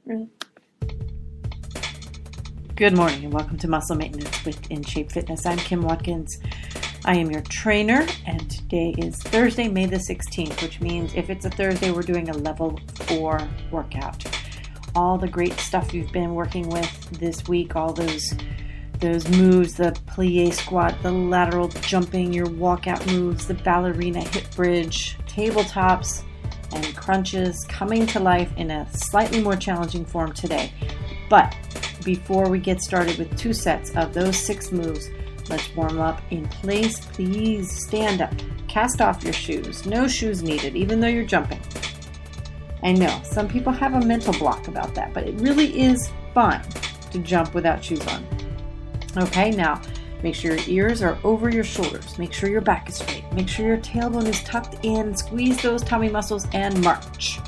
Really? Good morning and welcome to Muscle Maintenance with In Shape Fitness. I'm Kim Watkins. I am your trainer and today is Thursday, May the 16th, which means if it's a Thursday, we're doing a level 4 workout. All the great stuff you've been working with this week, all those moves, the plie squat, the lateral jumping, your walkout moves, the ballerina hip bridge, tabletops, and crunches coming to life in a slightly more challenging form today. But before we get started with 2 sets of those 6 moves, let's warm up in place. Please stand up, cast off your shoes. No shoes needed, even though you're jumping. I know some people have a mental block about that, but it really is fun to jump without shoes on. Okay, now make sure your ears are over your shoulders. Make sure your back is straight. Make sure your tailbone is tucked in. Squeeze those tummy muscles and march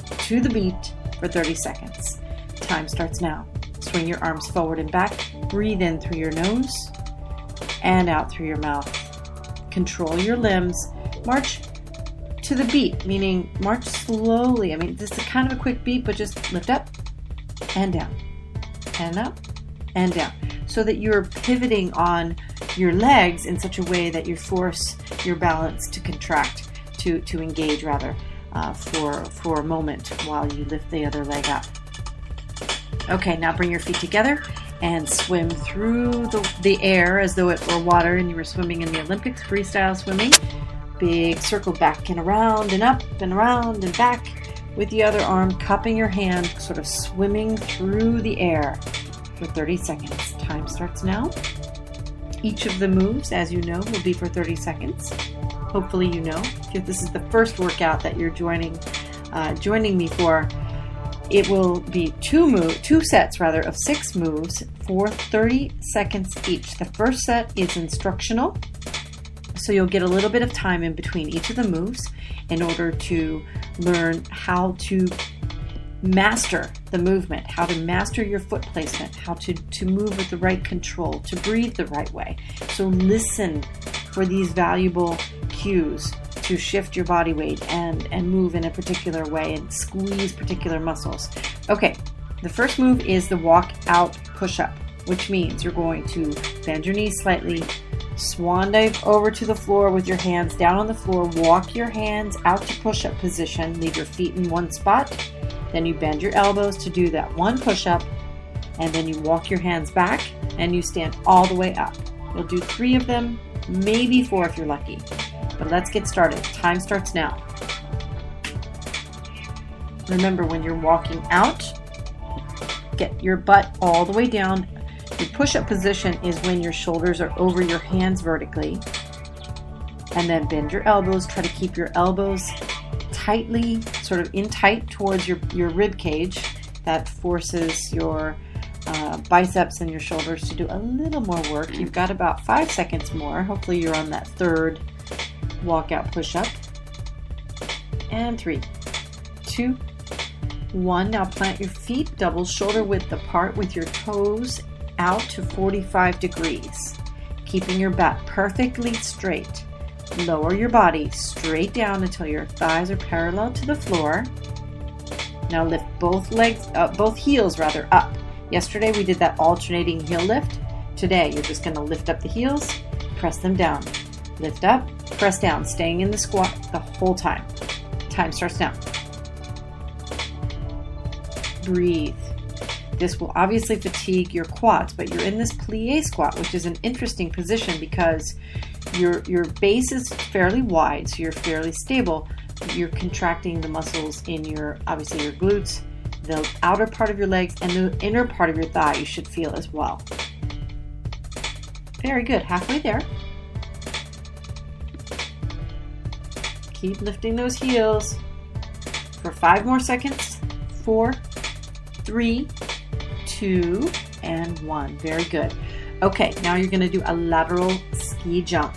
to the beat for 30 seconds. Time starts now. Swing your arms forward and back. Breathe in through your nose and out through your mouth. Control your limbs. March to the beat, meaning march slowly. I mean, this is kind of a quick beat, but just lift up and down and up and down, so that you're pivoting on your legs in such a way that you force your balance to contract, to engage rather, for a moment while you lift the other leg up. Okay, now bring your feet together and swim through the air as though it were water and you were swimming in the Olympics, freestyle swimming. Big circle back and around and up and around and back with the other arm, cupping your hand, sort of swimming through the air for 30 seconds. Time starts now. Each of the moves, as you know, will be for 30 seconds. Hopefully you know. If this is the first workout that you're joining me for, it will be two sets of 6 moves for 30 seconds each. The first set is instructional, so you'll get a little bit of time in between each of the moves in order to learn how to master the movement, how to master your foot placement, how to move with the right control, to breathe the right way. So listen for these valuable cues to shift your body weight and move in a particular way and squeeze particular muscles. Okay, the first move is the walk out push-up, which means you're going to bend your knees slightly, swan dive over to the floor with your hands down on the floor, walk your hands out to push-up position, leave your feet in one spot. Then you bend your elbows to do that one push-up, and then you walk your hands back and you stand all the way up. You'll do 3 of them, maybe 4 if you're lucky. But let's get started. Time starts now. Remember, when you're walking out, get your butt all the way down. Your push-up position is when your shoulders are over your hands vertically. And then bend your elbows. Try to keep your elbows tightly, sort of in tight towards your rib cage. That forces your biceps and your shoulders to do a little more work. You've got about 5 seconds more. Hopefully you're on that third walkout push-up. And 3, 2, 1. Now plant your feet double shoulder width apart with your toes out to 45 degrees, keeping your back perfectly straight. Lower your body straight down until your thighs are parallel to the floor. Now lift both heels up. Yesterday we did that alternating heel lift. Today you're just going to lift up the heels, press them down. Lift up, press down, staying in the squat the whole time. Time starts now. Breathe. This will obviously fatigue your quads, but you're in this plie squat, which is an interesting position because your base is fairly wide, so you're fairly stable. You're contracting the muscles in your glutes, the outer part of your legs, and the inner part of your thigh you should feel as well. Very good. Halfway there. Keep lifting those heels for 5 more seconds. 4, 3, 2, and 1. Very good. Okay, now you're going to do a lateral ski jump.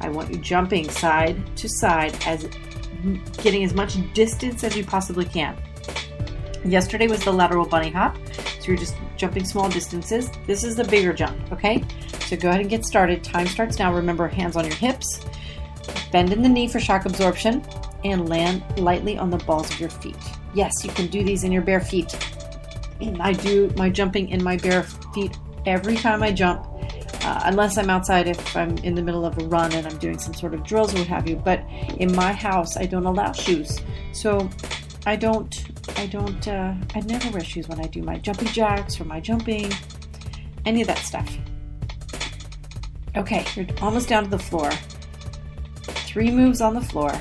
I want you jumping side to side, getting as much distance as you possibly can. Yesterday was the lateral bunny hop, so you're just jumping small distances. This is the bigger jump, okay? So go ahead and get started. Time starts now. Remember, hands on your hips. Bend in the knee for shock absorption and land lightly on the balls of your feet. Yes, you can do these in your bare feet. I do my jumping in my bare feet every time I jump, unless I'm outside, if I'm in the middle of a run and I'm doing some sort of drills or what have you. But in my house, I don't allow shoes. So I never wear shoes when I do my jumping jacks or my jumping, any of that stuff. Okay, you're almost down to the floor. 3 moves on the floor.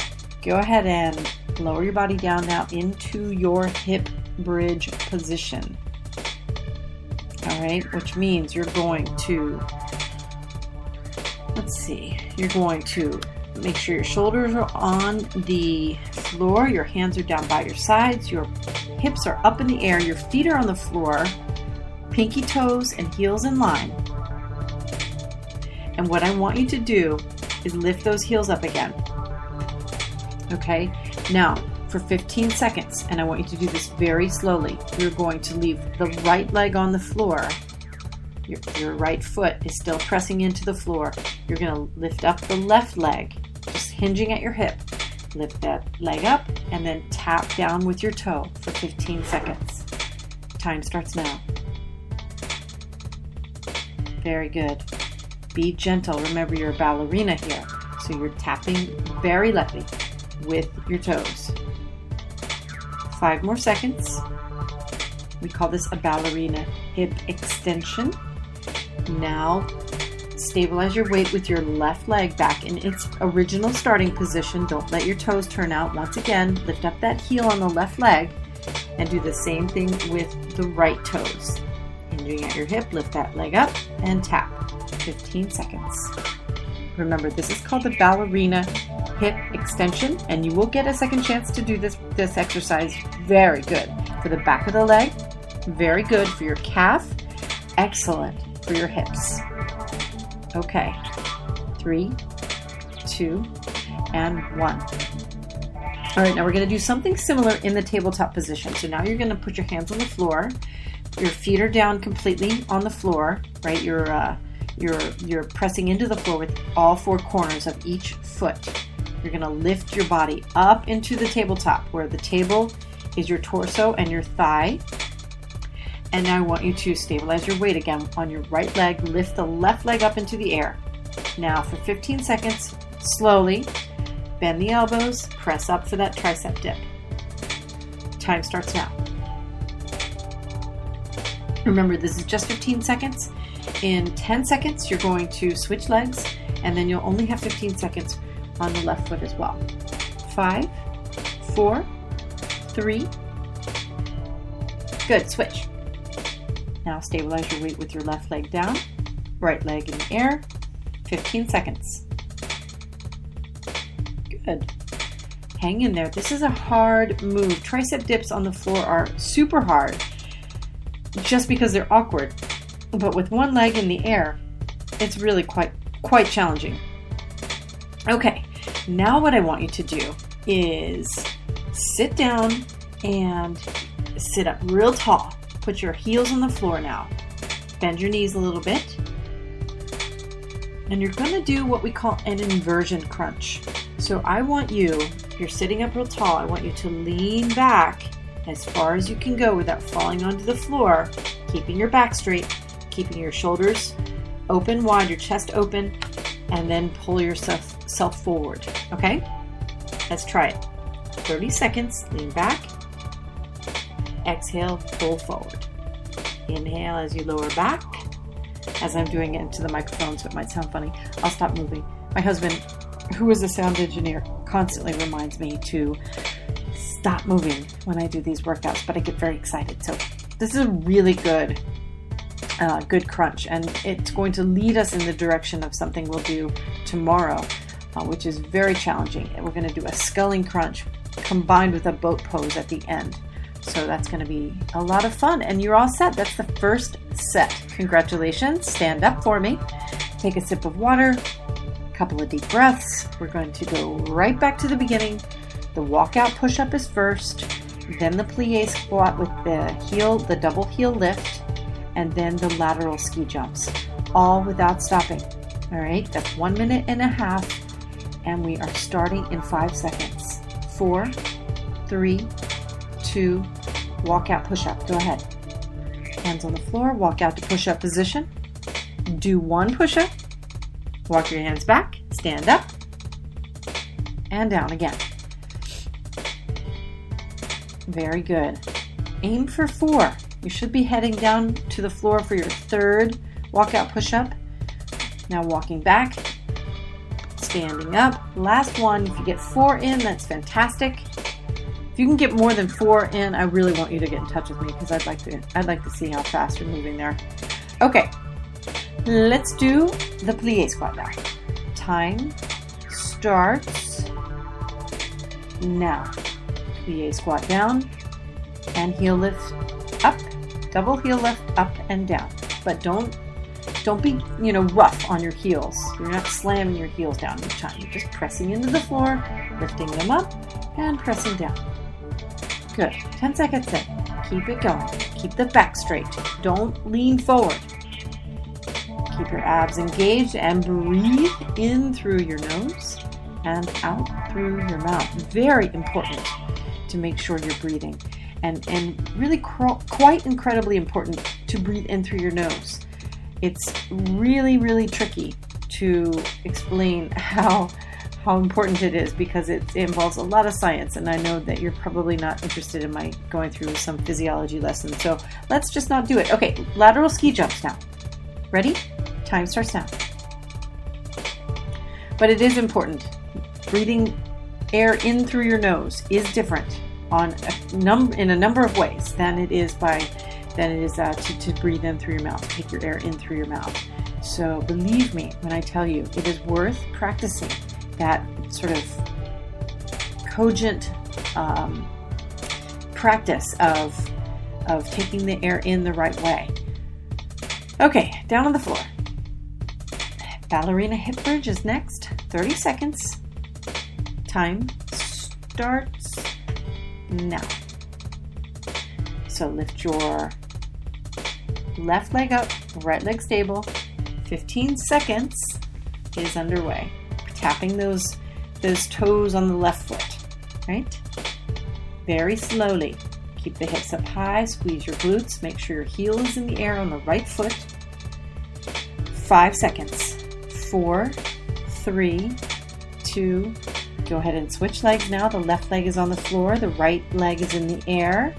Go ahead and lower your body down now into your hip bridge position. All right, which means you're going to, you're going to make sure your shoulders are on the floor, your hands are down by your sides, your hips are up in the air, your feet are on the floor, pinky toes and heels in line. And what I want you to do is lift those heels up again. Okay, now for 15 seconds, and I want you to do this very slowly, you're going to leave the right leg on the floor. Your right foot is still pressing into the floor. You're going to lift up the left leg, just hinging at your hip. Lift that leg up and then tap down with your toe for 15 seconds. Time starts now. Very good. Be gentle. Remember, you're a ballerina here, so you're tapping very lightly with your toes. 5 more seconds. We call this a ballerina hip extension. Now, stabilize your weight with your left leg back in its original starting position. Don't let your toes turn out. Once again, lift up that heel on the left leg and do the same thing with the right toes. Hinging at your hip, lift that leg up and tap. 15 seconds. Remember, this is called the ballerina hip extension, and you will get a second chance to do this exercise. Very good for the back of the leg, very good for your calf, excellent for your hips. Okay, 3, 2, and 1. All right, now we're going to do something similar in the tabletop position. So now you're going to put your hands on the floor, your feet are down completely on the floor, right? You're pressing into the floor with all 4 corners of each foot. You're going to lift your body up into the tabletop, where the table is your torso and your thigh. And now I want you to stabilize your weight again on your right leg. Lift the left leg up into the air. Now for 15 seconds, slowly bend the elbows, press up for that tricep dip. Time starts now. Remember, this is just 15 seconds. In 10 seconds, you're going to switch legs, and then you'll only have 15 seconds on the left foot as well. 5, 4, 3. Good, switch. Now stabilize your weight with your left leg down, right leg in the air. 15 seconds. Good. Hang in there. This is a hard move. Tricep dips on the floor are super hard just because they're awkward. But with one leg in the air, it's really quite challenging. Okay, now what I want you to do is sit down and sit up real tall. Put your heels on the floor now. Bend your knees a little bit. And you're going to do what we call an inversion crunch. So I want you, if you're sitting up real tall, I want you to lean back as far as you can go without falling onto the floor, keeping your back straight, keeping your shoulders open wide, your chest open, and then pull yourself forward. Okay? Let's try it. 30 seconds, lean back. Exhale, pull forward. Inhale as you lower back. As I'm doing it into the microphone, so it might sound funny, I'll stop moving. My husband, who is a sound engineer, constantly reminds me to stop moving when I do these workouts, but I get very excited. So this is a really good crunch, and it's going to lead us in the direction of something we'll do tomorrow, which is very challenging. And we're going to do a sculling crunch combined with a boat pose at the end. So that's going to be a lot of fun, and you're all set. That's the first set. Congratulations. Stand up for me. Take a sip of water, a couple of deep breaths. We're going to go right back to the beginning. The walkout push-up is first, then the plie squat with the double heel lift, and then the lateral ski jumps, all without stopping. All right, that's 1.5 minutes, and we are starting in 5 seconds. 4, 3, 2, walkout push-up. Go ahead. Hands on the floor, walk out to push-up position. Do 1 push-up. Walk your hands back, stand up, and down again. Very good. Aim for 4. You should be heading down to the floor for your 3rd walkout push-up. Now walking back, standing up. Last one. If you get 4 in, that's fantastic. If you can get more than 4 in, I really want you to get in touch with me because I'd like to see how fast you're moving there. Okay, let's do the plie squat now. Time starts now. Plie squat down and heel lift up, double heel lift up and down. But don't be, rough on your heels. You're not slamming your heels down each time. You're just pressing into the floor, lifting them up, and pressing down. Good. 10 seconds in. Keep it going. Keep the back straight. Don't lean forward. Keep your abs engaged and breathe in through your nose and out through your mouth. Very important to make sure you're breathing. And really quite incredibly important to breathe in through your nose. It's really, really tricky to explain how important it is because it involves a lot of science, and I know that you're probably not interested in my going through some physiology lessons, so let's just not do it. Okay, lateral ski jumps now. Ready? Time starts now. But it is important. Breathing air in through your nose is different in a number of ways than it is to breathe in through your mouth, take your air in through your mouth. So believe me when I tell you, it is worth practicing that sort of cogent practice of taking the air in the right way. Okay, down on the floor. Ballerina hip bridge is next. 30 seconds. Time starts now. So lift your left leg up, right leg stable. 15 seconds is underway. Tapping those toes on the left foot, right? Very slowly. Keep the hips up high, squeeze your glutes, make sure your heel is in the air on the right foot. 5 seconds. 4, 3, 2, go ahead and switch legs now. The left leg is on the floor, the right leg is in the air.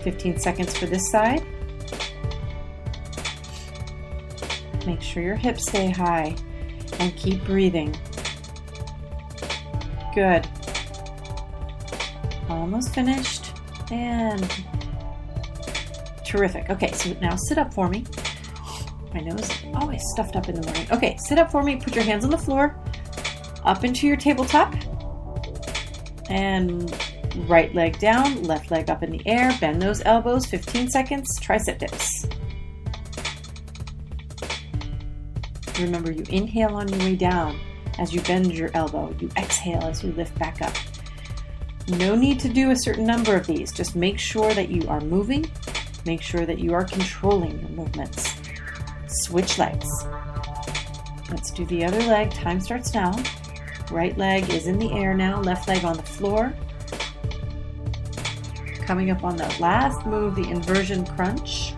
15 seconds for this side. Make sure your hips stay high and keep breathing. Good. Almost finished. And terrific. Okay, so now sit up for me. My nose is always stuffed up in the morning. Okay, sit up for me. Put your hands on the floor. Up into your tabletop. And right leg down, left leg up in the air. Bend those elbows. 15 seconds. Tricep dips. Remember, you inhale on your way down as you bend your elbow. You exhale as you lift back up. No need to do a certain number of these. Just make sure that you are moving. Make sure that you are controlling your movements. Switch legs. Let's do the other leg. Time starts now. Right leg is in the air now. Left leg on the floor. Coming up on that last move, the inversion crunch.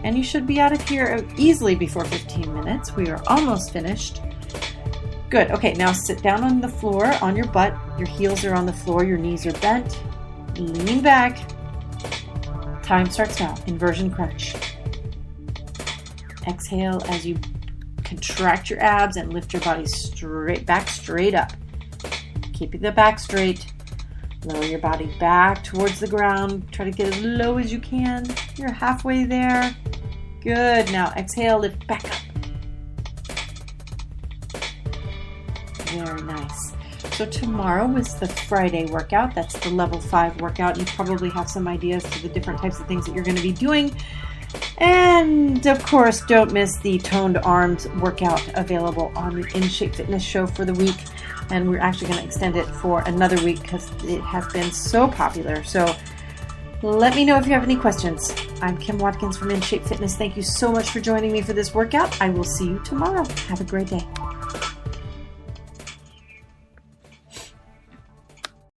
And you should be out of here easily before 15 minutes. We are almost finished. Good. Okay, now sit down on the floor on your butt. Your heels are on the floor. Your knees are bent. Lean back. Time starts now. Inversion crunch. Exhale as you contract your abs and lift your body straight up. Keeping the back straight. Lower your body back towards the ground. Try to get as low as you can. You're halfway there. Good. Now exhale, lift back up. Very nice. So tomorrow is the Friday workout. That's the level 5 workout. You probably have some ideas to the different types of things that you're going to be doing. And of course, don't miss the toned arms workout available on the In Shape Fitness show for the week. And we're actually going to extend it for another week because it has been so popular. So let me know if you have any questions. I'm Kim Watkins from In Shape Fitness. Thank you so much for joining me for this workout. I will see you tomorrow. Have a great day.